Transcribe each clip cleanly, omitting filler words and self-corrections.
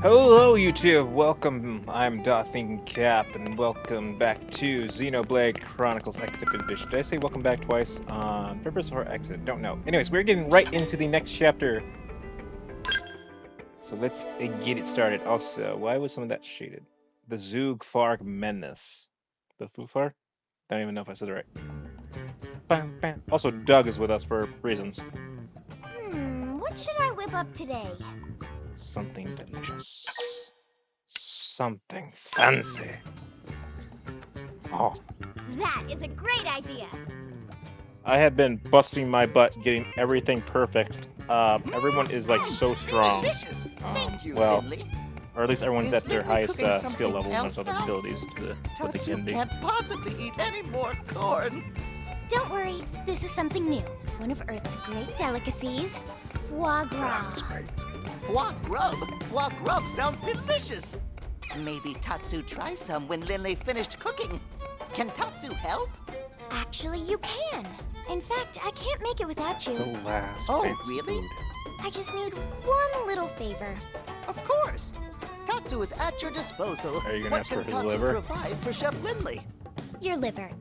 Hello, YouTube. Welcome. I'm Dothing Cap, and welcome back to Xenoblade Chronicles Extended Edition. Did I say welcome back twice on purpose or accident? Don't know. Anyways, we're getting right into the next chapter, so let's get it started. Also, why was some of that shaded? The PHARG MENACE. The PHARG? Don't even know if I said it right. Bam, bam. Also, Doug is with us for reasons. What should I whip up today? Something delicious. Something fancy. Oh. That is a great idea. I have been busting my butt getting everything perfect. Everyone is like so strong. Thank you, Well, Lindley. or at least everyone's Is at their Lindley highest cooking skill something level and else other now? abilities to what they Tatsu can be. can't possibly eat any more corn. Don't worry, this is something new. One of Earth's great delicacies, foie gras. That's great. Foie grub. Foie grub sounds delicious. Maybe Tatsu tries some when Lindley finished cooking. Can Tatsu help? Actually, you can. In fact, I can't make it without The you. last. Oh, fancy really? food. I just need one little favor. Of course. Tatsu is at your disposal. Are you gonna What ask for can his Tatsu liver? provide for Chef Lindley? Your liver.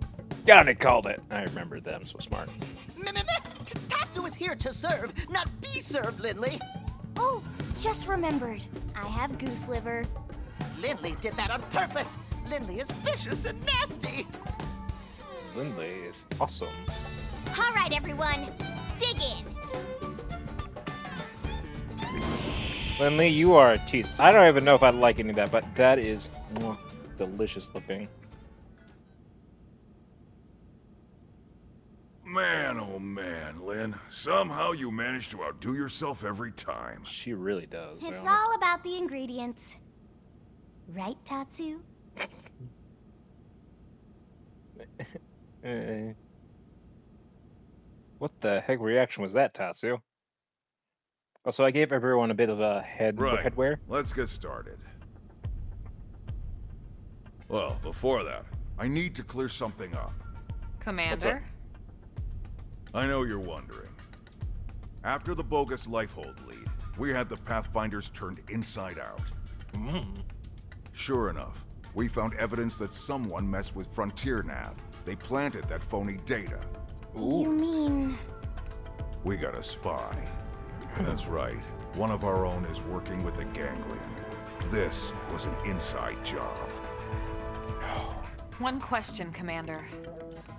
Got it, called it. I remembered that. I'm so smart. Tatsu is here to serve, not be served, Lindley. Oh, just remembered. I have goose liver. Lindley did that on purpose. Lindley is vicious and nasty. Lindley is awesome. All right, everyone, dig in. Lindley, you are a tease. I don't even know if I like any of that, but that is delicious looking. Man, oh man, Lynn. Somehow you manage to outdo yourself every time. She really does. to be It's honest. all about the ingredients. Right, Tatsu? What the heck reaction was that, Tatsu? Also, I gave everyone a bit of a Right. headwear. Let's get started. Well, before that, I need to clear something up. Commander? I know you're wondering. After the bogus Lifehold lead, we had the Pathfinders turned inside out. Sure enough, we found evidence that someone messed with Frontier Nav. They planted that phony data. You mean... We got a spy. That's right. One of our own is working with the Ganglion. This was an inside job. One question, Commander.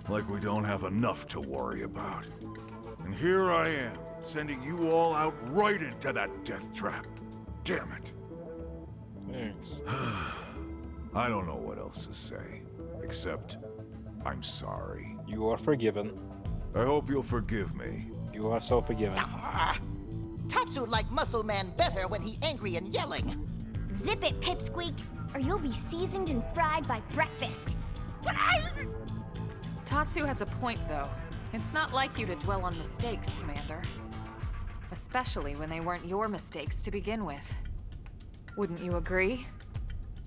Like we don't have enough to worry about. And here I am, sending you all out right into that death trap. Damn it. Thanks. I don't know what else to say, except I'm sorry. You are forgiven. I hope you'll forgive me. You are so forgiven. Tatsu like Muscle Man better when he angry and yelling. Zip it, Pipsqueak, or you'll be seasoned and fried by breakfast. Tatsu has a point, though. It's not like you to dwell on mistakes, Commander. Especially when they weren't your mistakes to begin with. Wouldn't you agree?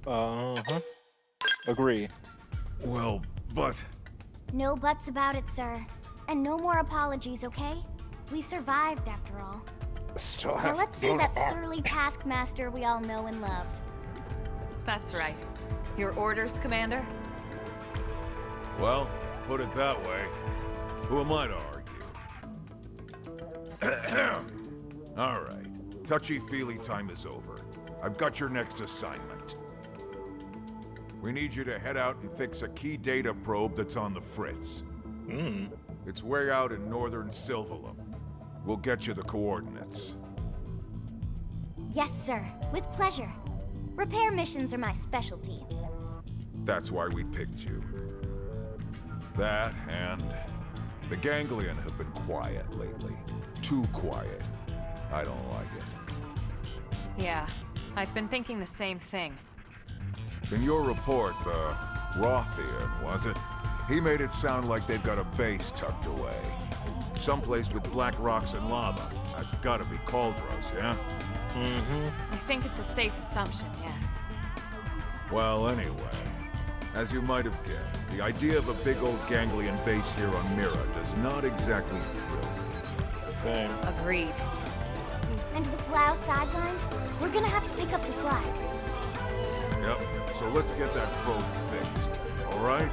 Uh-huh. Agree. Well, but... No buts about it, sir. And no more apologies, okay? We survived, after all. Still Now have... let's see that surly taskmaster we all know and love. That's right. Your orders, Commander? Well, put it that way. Who am I to argue? All right. Touchy-feely time is over. I've got your next assignment. We need you to head out and fix a key data probe that's on the fritz. It's way out in northern Silvalum. We'll get you the coordinates. Yes, sir. With pleasure. Repair missions are my specialty. That's why we picked you. That and the Ganglion have been quiet lately. Too quiet. I don't like it. Yeah, I've been thinking the same thing. In your report, the Rothian, was it? He made it sound like they've got a base tucked away. Someplace with black rocks and lava. That's gotta be Cauldros, yeah? I think it's a safe assumption, yes. Well, anyway, as you might have guessed, the idea of a big old Ganglion base here on Mira does not exactly thrill me. Same. Agreed. And with Lao sidelined, We're gonna have to pick up the slack. Yep, so let's get that probe fixed, alright?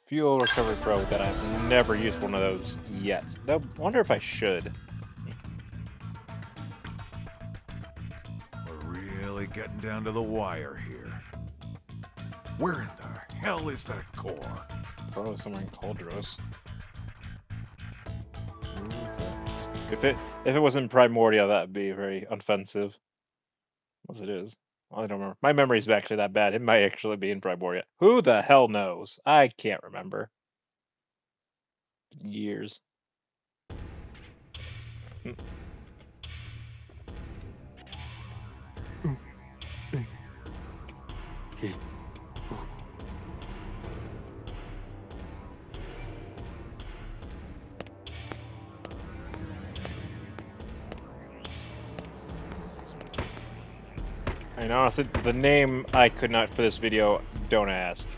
Fuel recovery probe that I've never used one of those yet. I wonder if I should. We're really getting down to the wire here. Where in the hell is that core? Probably somewhere in Cauldros. If it wasn't Primordia, that would be very offensive. As it is. I don't remember. My memory's actually that bad. It might actually be in Primordia. Who the hell knows? I can't remember. Years. And honestly, the name I could not for this video, don't ask.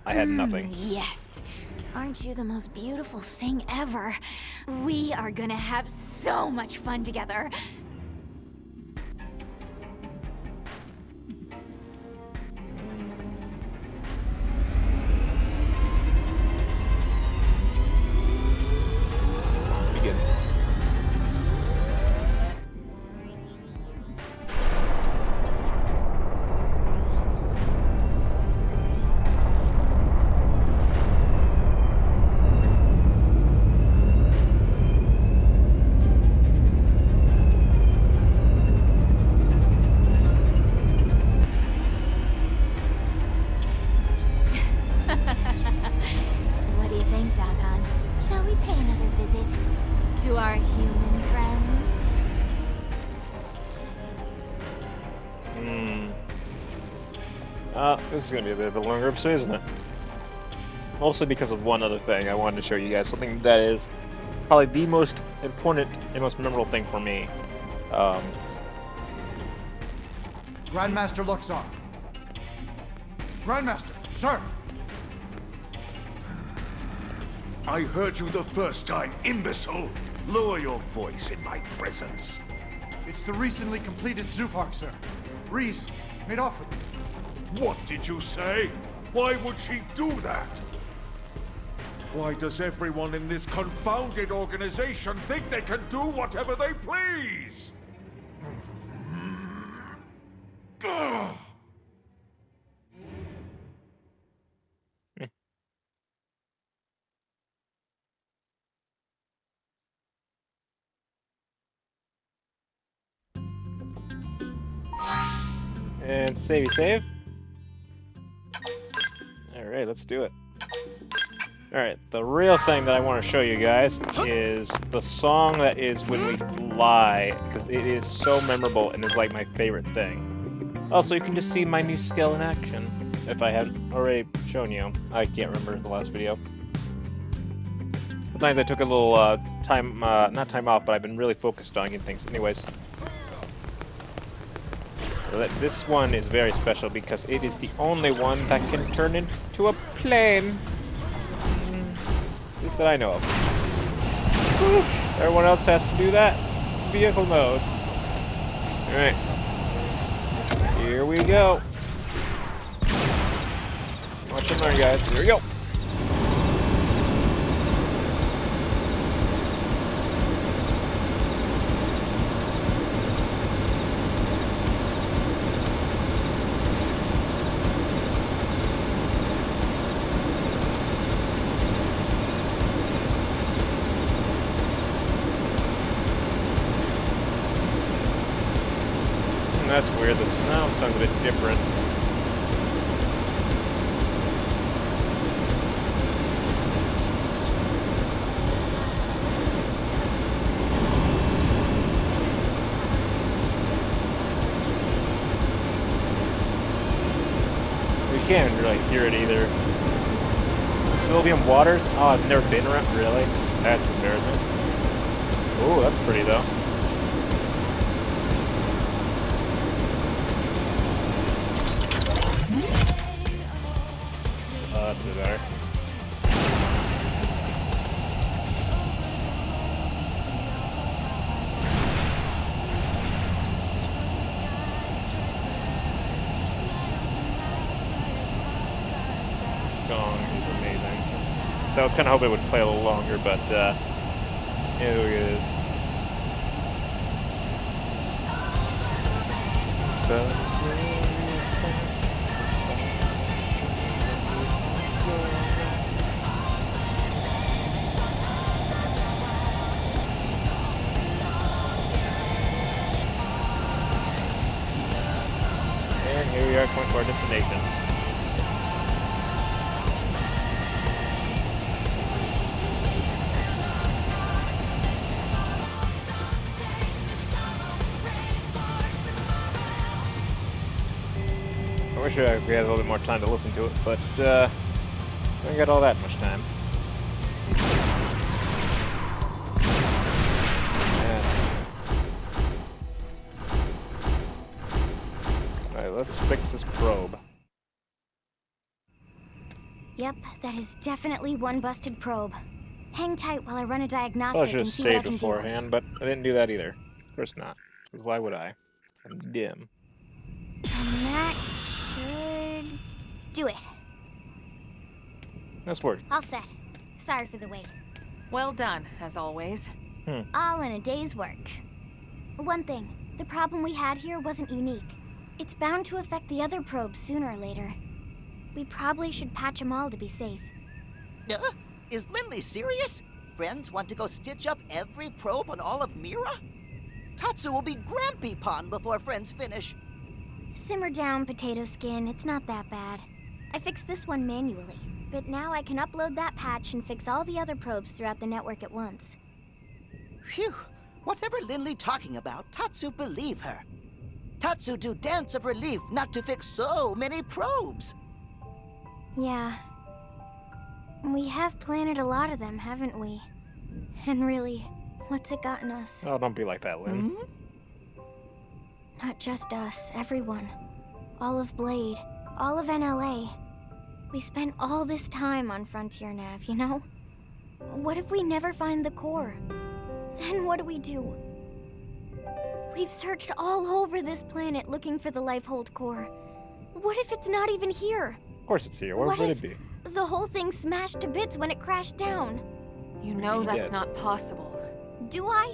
I had nothing. Yes. Aren't you the most beautiful thing ever? We are gonna have so much fun together. Begin. What do you think, Dagon? Shall we pay another visit to our human friends? This is gonna be a bit of a longer episode, isn't it? Mostly because of one other thing. I wanted to show you guys something that is probably the most important and most memorable thing for me. Grandmaster Luxor. Grandmaster, sir. I heard you the first time, imbecile! Lower your voice in my presence. It's the recently completed Zufar, sir. Reese made off with it. What did you say? Why would she do that? Why does everyone in this confounded organization think they can do whatever they please? Ugh. And save. Alright, let's do it. Alright, the real thing that I want to show you guys is the song that is when we fly, because it is so memorable and is like my favorite thing. Also, you can just see my new skill in action, if I hadn't already shown you. I can't remember the last video. Sometimes I took a little time, not time off, but I've been really focused on getting things. Anyways. This one is very special because it is the only one that can turn into a plane. At least that I know of. Whew. Everyone else has to do that. Vehicle modes. Alright. Here we go. Watch and learn, guys. Here we go. That's weird, the sound sounds a bit different. We can't really hear it either. Sylvian Waters? Oh, I've never been around. Really? That's embarrassing. Oh, that's pretty though. That's a bit better. song is amazing. I was kind of hoping it would play a little longer, but here it is. And here we are going to our destination. I wish we had a little bit more time to listen to it, but we don't got all that much time. Alright, let's fix this probe. Yep, that is definitely one busted probe. Hang tight while I run a I diagnostic should have and see what I saved can do. beforehand, but I didn't do that either. Of course not. Because why would I? I'm dim. And that should do it. That's work. All set. Sorry for the wait. Well done, as always. All in a day's work. One thing, the problem we had here wasn't unique. It's bound to affect the other probes sooner or later. We probably should patch them all to be safe. Is Lindley serious? Friends want to go stitch up every probe on all of Mira? Tatsu will be Grampy Pond before Friends finish. Simmer down, Potato Skin. It's not that bad. I fixed this one manually, but now I can upload that patch and fix all the other probes throughout the network at once. Phew. Whatever Lindley talking about, Tatsu believe her. Tatsu do dance of relief not to fix so many probes. Yeah. We have planted a lot of them, haven't we? And really, what's it gotten us? Oh, don't be like that, Lynn. Not just us, everyone. All of Blade, all of NLA. We spent all this time on Frontier Nav, you know? What if we never find the core? Then what do we do? We've searched all over this planet looking for the Lifehold core. What if it's not even here? Of course it's here. Where What would if it be? the whole thing smashed to bits when it crashed down? You know Maybe that's dead. not possible. Do I?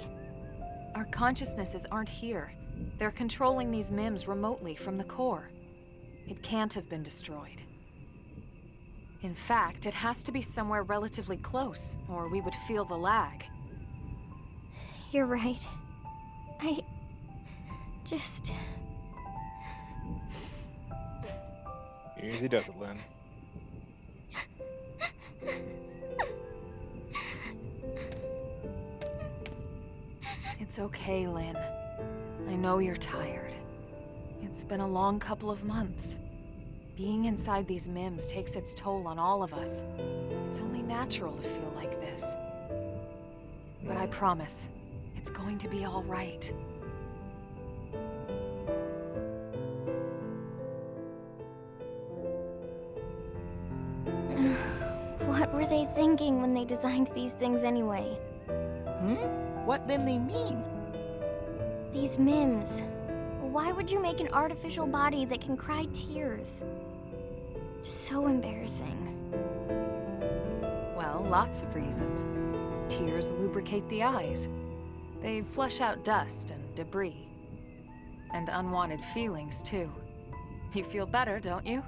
Our consciousnesses aren't here. They're controlling these MIMs remotely from the core. It can't have been destroyed. In fact, it has to be somewhere relatively close, or we would feel the lag. You're right. I just... Easy does it, Lynn. It's okay, Lynn. I know you're tired. It's been a long couple of months. Being inside these MIMs takes its toll on all of us. It's only natural to feel like this. But I promise, it's going to be all right. What were they thinking when they designed these things anyway? What Lindley mean? These MIMs. Why would you make an artificial body that can cry tears? So embarrassing. Well, lots of reasons. Tears lubricate the eyes. They flush out dust and debris. And unwanted feelings, too. You feel better, don't you?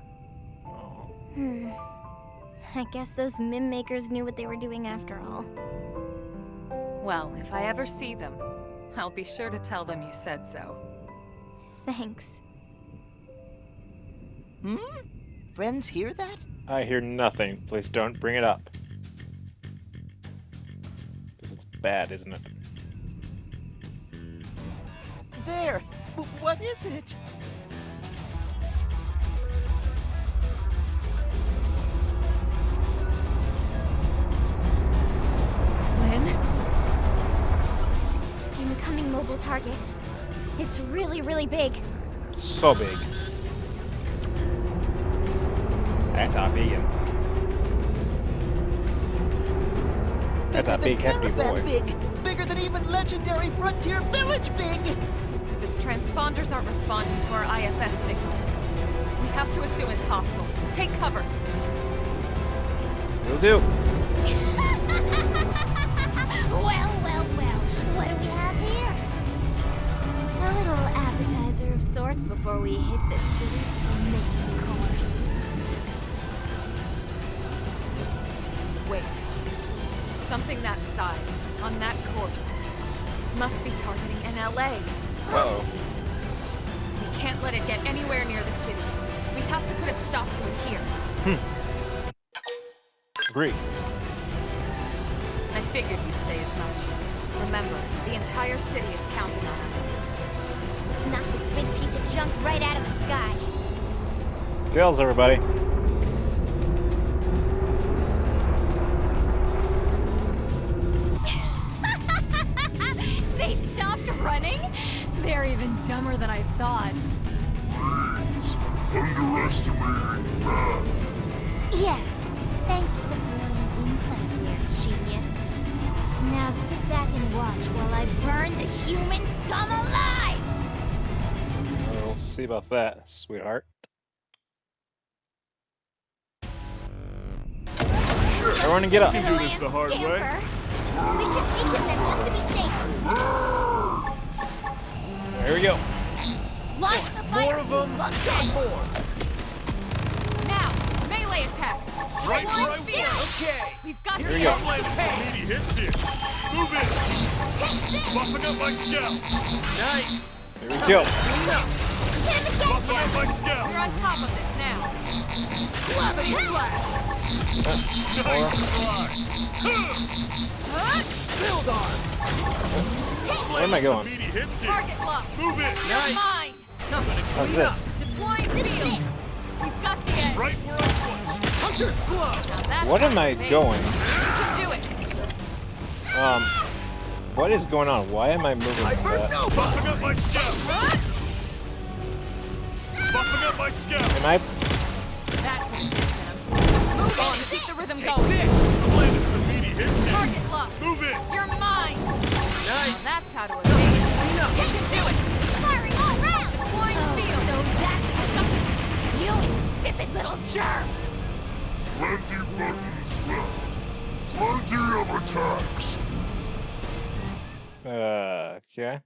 I guess those MIM makers knew what they were doing after all. Well, if I ever see them, I'll be sure to tell them you said so. Thanks. Friends hear that? I hear nothing. Please don't bring it up. Because it's bad, isn't it? There! What is it? Lynn? Incoming mobile target. It's really, really big. So big. That's a big one. That's a big, hefty Caravan boy. big! Bigger than even legendary Frontier Village big! If its transponders aren't responding to our IFF signal, we have to assume it's hostile. Take cover. Will do. Well, well, well. What do we have here? A little appetizer of sorts before we hit the city for the main course. Wait. Something that size, on that course, must be targeting NLA. Uh-oh. We can't let it get anywhere near the city. We have to put a stop to it here. Agree. I figured you'd say as much. Remember, the entire city is counting on us. Let's knock this big piece of junk right out of the sky. Skills, everybody. They stopped running? They're even dumber than I thought. Please, underestimating that. Yes. Thanks for the brilliant insight there, genius. Now sit back and watch while I burn the human scum alive! We'll see about that, sweetheart. Sure. Everyone get up. We do this the hard way. We should weaken them just to be safe. Here we go. Launch the fire! More of them. More. Now, melee attacks. Right One where I spear. want. Okay. We've got Here the we go. I'm landing some meaty hits here. Move in. Take this! Buffing up my scout. Nice. Here we go. Clean up. Hit him again! Buffing up my scout. You're on top of this now. Gravity slash. Nice try. Build on. Where am I going? Meaty hits here. Target locked. Move it. You're mine. I'm gonna How's clean up. this? Deploying field. We've got the edge. Right where I was. Hunter's blow. Now that's What am I amazing. going? You can do it. What is going on? Why am I moving like that? No. Buffing up my scout. Buffing up my scout. Am I? That will do, Sam. Move on to keep the rhythm Take going. this. I'm landing some meaty hits here. Target locked. Move it. You're mine. Now Nice. that's how to evade. Clean up. You can do it. Firing all round! Deploying field. So that's how it goes. You insipid little germs! Plenty buttons left. Plenty of attacks. Okay.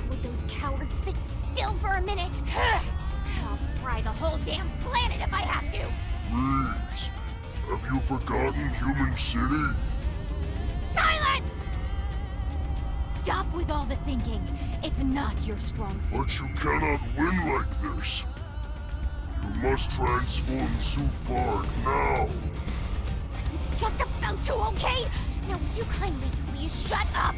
Would those cowards sit still for a minute? I'll fry the whole damn planet if I have to! Please, have you forgotten Human City? Silence! Stop with all the thinking. It's not your strong suit. But you cannot win like this. You must transform PHARG now. I was just about to, okay? Now would you kindly please shut up?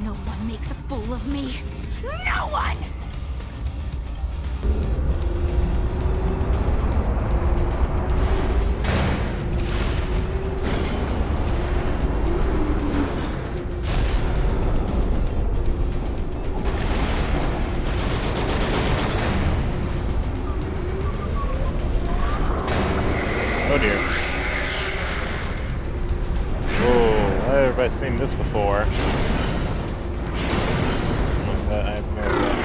No one makes a fool of me. No one! Oh dear. Oh, why have I seen this before? I have no idea.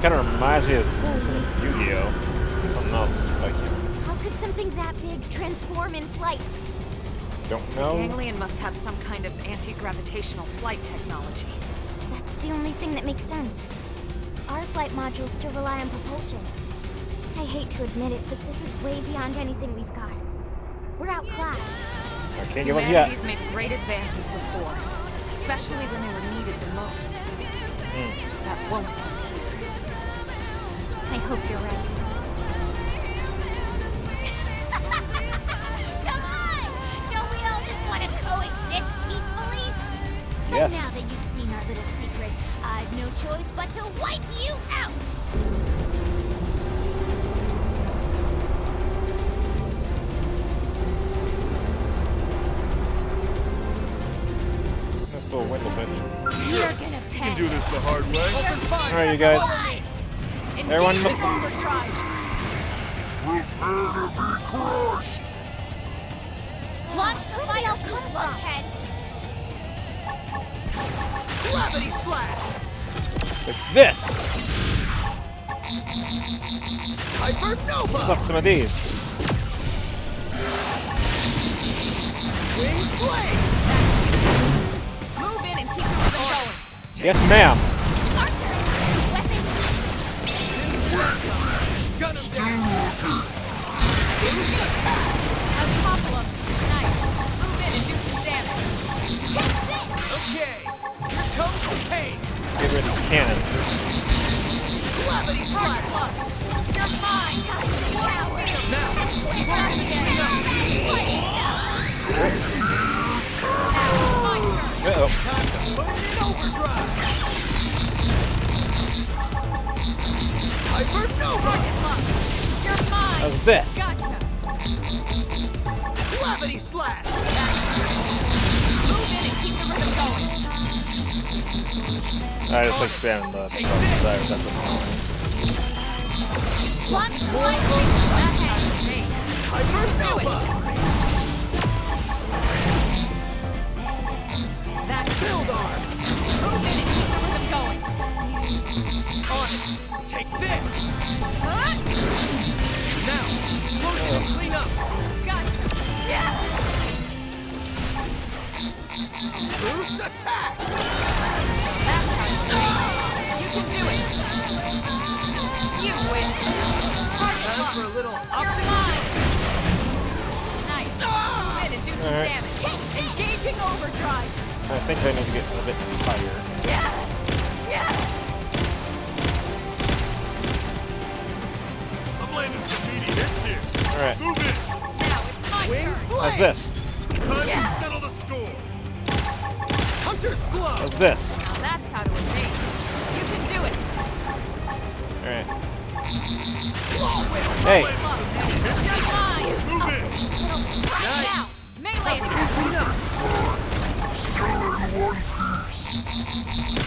Kind of reminds me of Yu-Gi-Oh! Something else like you. How could something that big transform in flight? Don't The know. ganglion must have some kind of anti-gravitational flight technology. That's the only thing that makes sense. Our flight modules still rely on propulsion. I hate to admit it, but this is way beyond anything we've got. We're outclassed. I can't give up yet. Humanity's made great advances before, especially when they were needed the most. That won't end here. I hope you're right. Come on! Don't we all just want to coexist peacefully? Yes. But now that you've seen our little secret, I've no choice but to wipe you out! This little window bit. You're gonna pay. You can do this the hard way. Alright, you guys. Everyone Engage look- in overdrive. Prepare to be crushed. Launch the fire, lunkhead! Gravity slash! Like this! Hypernova! Suck some of these. Wing blade! Move in and keep the rhythm going. Yes, ma'am. Gun him down! I'll topple him. Nice. Move in and do some damage. Okay, here comes the pain! Get rid of these cannons. Gravity slash! You're mine. Coward. Now, closing the gate up! My turn. Uh-oh. Time to put it in overdrive! Hypernova! Rocket launch. You're mine. How's this? Gotcha. Gravity slash! Move in and keep the rhythm going. I just like spamming the Take desire. this. That's annoying. Launch the light vision. That has me. Hypernova! That Build arm! move in and keep the rhythm going. On it! Take this! Huh? Now, close it and clean up! Gotcha. Yeah. Boost attack! That's how you do it. You can do it. You wish. Target Time for a locked. little You're optical... mine. Nice. Move in and do some Alright. damage. Engaging overdrive. I think I need to get a bit higher. Yeah. Yeah. I'm landing some meaty hits here. Alright. Move in. Now it's my Wing turn. How's blade! this? Time Yeah. to settle the score. Hunter's blow! How's this? Now that's how to evade. You can do it. Alright. Claw whip! Hey! Look, you're mine. Move in. Right Nice. now. Melee attack. Clean up!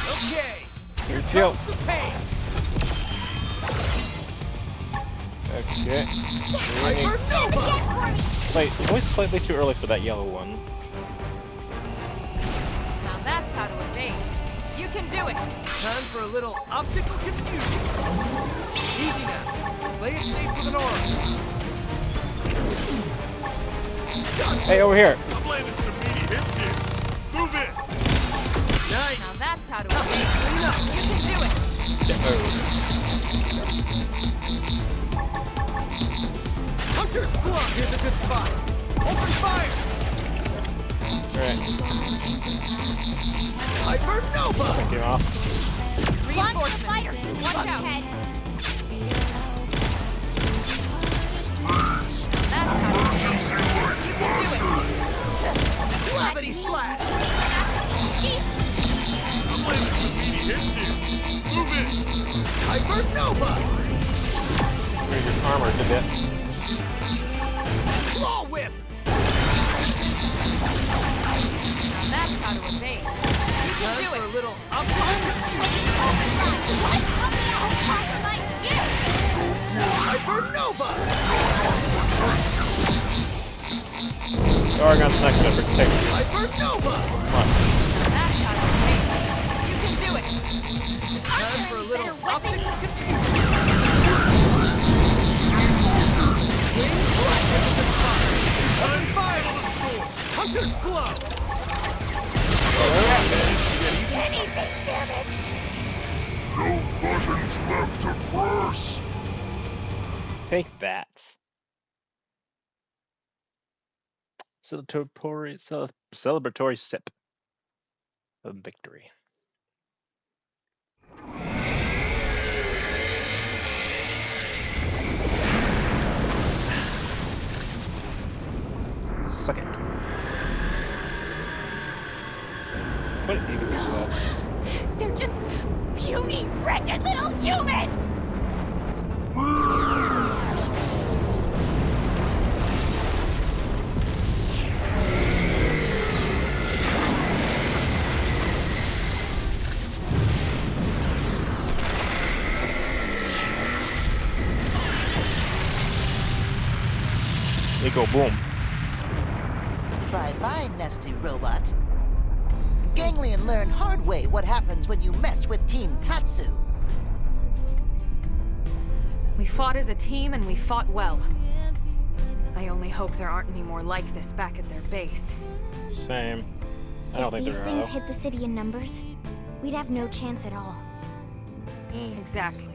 Okay, Here we go. comes the pain! Okay. Hypernova! Wait, always slightly too early for that yellow one. Now that's how to evade. You can do it. Time for a little optical confusion. Easy now. Play it safe with an aura. Hey, over here! I'm landing some meaty hits here. Move in. Now Nice. that's how to evade. Clean up. You can do it. Hunter's blow. Here's a good spot. Open fire. Alright, Hypernova. get him off. Reinforcements here. Watch out. That's how to evade. You can do it. Gravity slash. I'm landing some meaty hits here. Move in. Hypernova. Where's your armor, did it? Claw whip. Now that's how to evade. You can Time do for a it. little optical confusion. Hypernova. Oregon's next to protect. Hypernova. Come on. That's how to evade. You can do it. Time for a little optical confusion. Wing blade. Here's a good spot. Time to settle the score. Hunter's blow. Anything, damn it. No buttons left to press! Take that. Celebratory sip of victory. Suck it. What even is that? They're just puny, wretched little humans! They go boom. Bye-bye, nasty robot. Ganglion learned hard way what happens when you mess with Team Tatsu. We fought as a team and we fought well. I only hope there aren't any more like this back at their base. Same. I don't If think these there things are. hit the city in numbers, we'd have no chance at all. Exactly.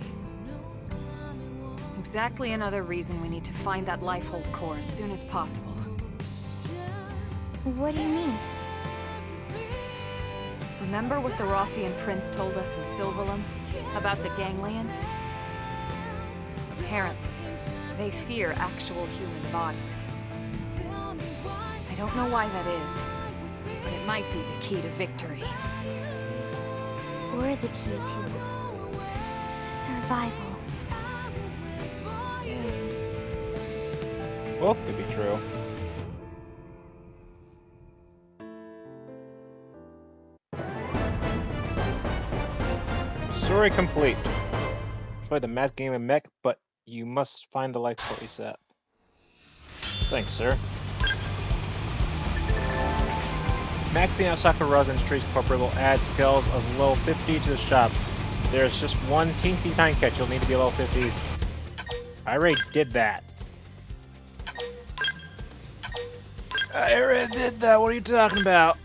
Exactly another reason we need to find that Lifehold core as soon as possible. What do you mean? Remember what the Rothian prince told us in Silvalum about the Ganglion? Apparently, they fear actual human bodies. I don't know why that is, but it might be the key to victory. We're the key to survival. Well, could be true. Story complete. Try the math game and mech, but you must find the life for ASAP. Thanks, sir. Maxing out Sakura's Tree's corporate will add skills of level 50 to the shop. There's just one teensy tiny catch. You'll need to be level 50. I already did that. I already did that. What are you talking about?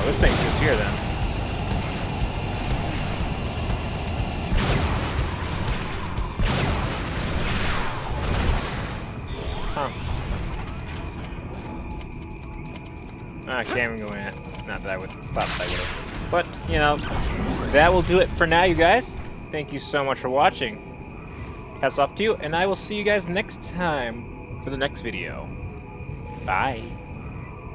Oh, this thing's just here then. Huh. I can't even go in it. Not that I would thought I would have. But, you know, that will do it for now, you guys. Thank you so much for watching. Hats off to you, and I will see you guys next time for the next video. Bye.